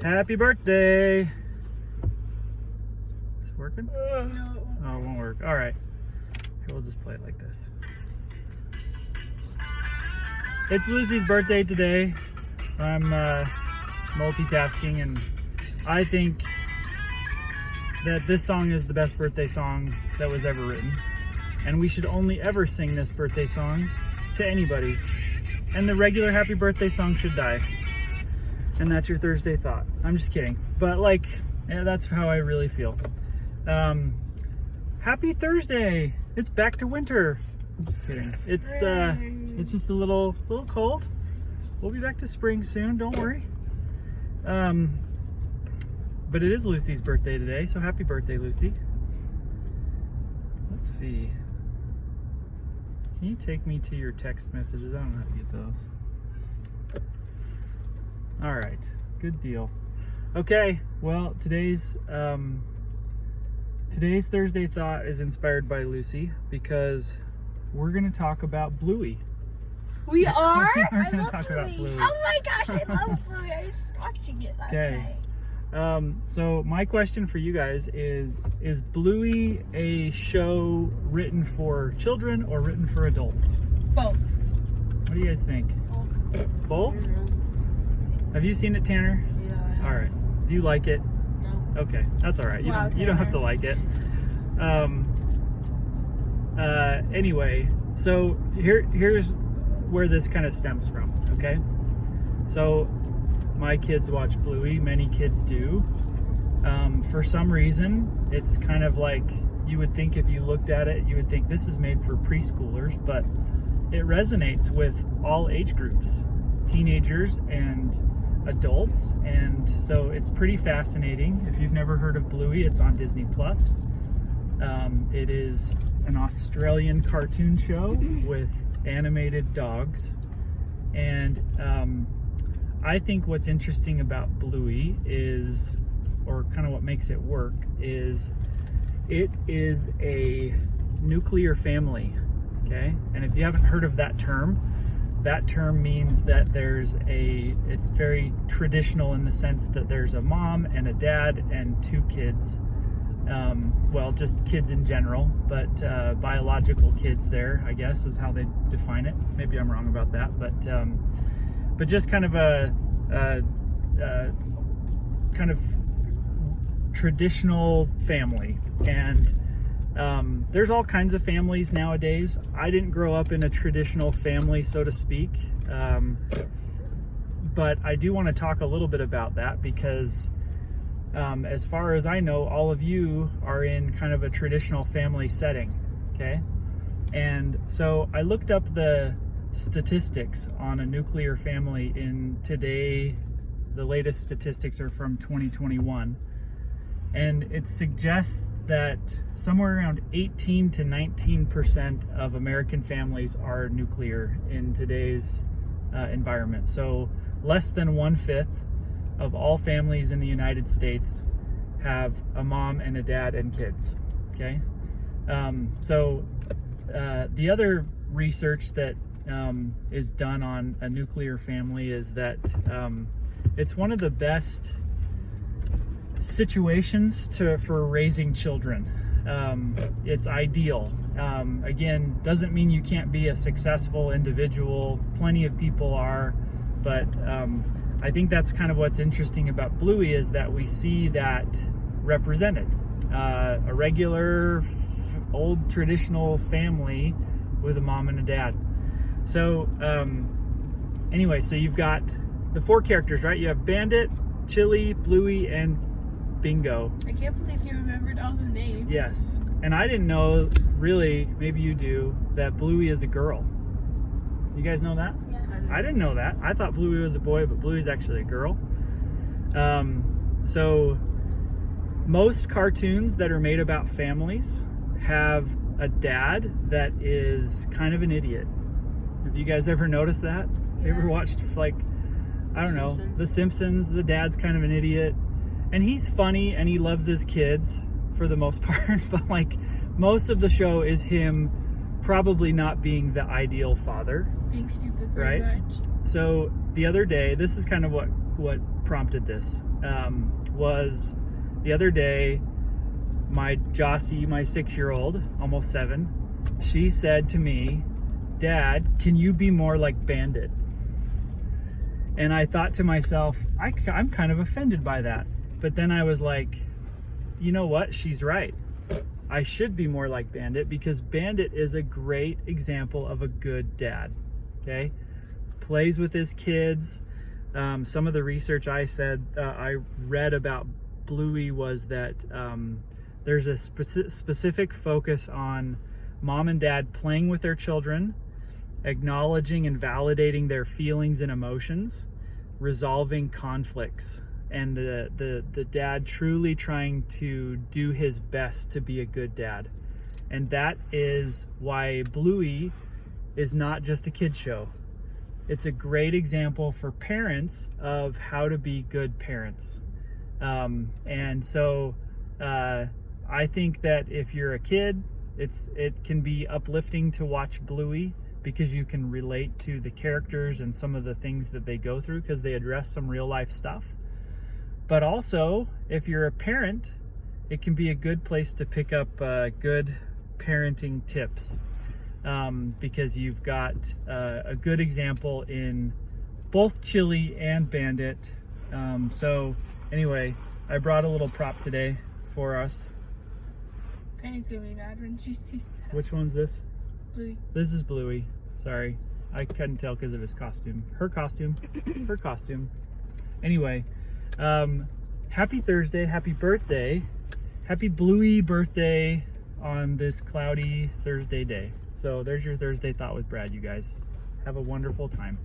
Happy birthday. Is it working? No, it won't. Oh, it won't work. All right. Here, we'll just play it like this. It's Lucy's birthday today. I'm multitasking, and I think that this song is the best birthday song that was ever written. And we should only ever sing this birthday song to anybody. And the regular happy birthday song should die. And that's your Thursday thought. I'm just kidding. But like, yeah, that's how I really feel. Happy Thursday. It's back to winter. I'm just kidding. It's just a little cold. We'll be back to spring soon, don't worry. But it is Lucy's birthday today, so happy birthday, Lucy. Let's see. Can you take me to your text messages? I don't know how to get those. All right, good deal. Okay, well, today's Thursday thought is inspired by Lucy because we're gonna talk about Bluey. We are? We're I gonna love talk about Bluey. Oh my gosh, I love Bluey. I was just watching it last night. So my question for you guys is Bluey a show written for children or written for adults? Both. What do you guys think? Both? Have you seen it, Tanner? Yeah. All right. Do you like it? No. Okay, that's all right. You don't have to like it. Anyway, so here's where this kind of stems from. Okay, so my kids watch Bluey. Many kids do. For some reason, it's kind of like you would think if you looked at it, you would think this is made for preschoolers, but it resonates with all age groups, teenagers and adults, and so it's pretty fascinating. If you've never heard of Bluey, it's on Disney Plus. It is an Australian cartoon show with animated dogs, and I think what's interesting about Bluey is, or kind of what makes it work, is it is a nuclear family. Okay, and if you haven't heard of that term means that it's very traditional in the sense that there's a mom and a dad and two kids. Well, just kids in general, but biological kids there, I guess, is how they define it. Maybe I'm wrong about that, but just kind of a kind of traditional family. And there's all kinds of families nowadays. I didn't grow up in a traditional family, so to speak, but I do want to talk a little bit about that because as far as I know, all of you are in kind of a traditional family setting, okay? And so I looked up the statistics on a nuclear family in today. The latest statistics are from 2021. And it suggests that somewhere around 18 to 19% of American families are nuclear in today's environment. So less than 1/5 of all families in the United States have a mom and a dad and kids, okay? So the other research that is done on a nuclear family is that it's one of the best situations for raising children. It's ideal. Again, doesn't mean you can't be a successful individual. Plenty of people are, but I think that's kind of what's interesting about Bluey is that we see that represented. A regular old traditional family with a mom and a dad. So anyway, so you've got the 4 characters, right? You have Bandit, Chili, Bluey, and Bingo. I can't believe you remembered all the names. Yes. And I didn't know, really, maybe you do, that Bluey is a girl. You guys know that? Yeah. I didn't know that. I thought Bluey was a boy, but Bluey's actually a girl. So most cartoons that are made about families have a dad that is kind of an idiot. Have you guys ever noticed that? Yeah. You ever watched, like, I don't know, The Simpsons? The dad's kind of an idiot. And he's funny and he loves his kids for the most part, but like most of the show is him probably not being the ideal father. Being stupid, right? Much. So the other day, this is kind of what prompted this. was the other day, my Jossie, my 6-year-old, almost 7, she said to me, "Dad, can you be more like Bandit?" And I thought to myself, I'm kind of offended by that. But then I was like, you know what? She's right. I should be more like Bandit, because Bandit is a great example of a good dad. Okay? Plays with his kids. Some of the research I read about Bluey was that there's a specific focus on mom and dad playing with their children, acknowledging and validating their feelings and emotions, resolving conflicts, and the dad truly trying to do his best to be a good dad. And that is why Bluey is not just a kid's show. It's a great example for parents of how to be good parents. And so I think that if you're a kid, it can be uplifting to watch Bluey, because you can relate to the characters and some of the things that they go through, because they address some real life stuff. But also, if you're a parent, it can be a good place to pick up good parenting tips, because you've got a good example in both Chili and Bandit. So anyway, I brought a little prop today for us. Penny's gonna be mad when she sees that. Which one's this? Bluey. This is Bluey. Sorry, I couldn't tell because of his costume. Her costume. Her costume. Anyway, happy Thursday. Happy birthday. Happy Bluey birthday on this cloudy Thursday day. So there's your Thursday Thought with Brad, you guys. Have a wonderful time.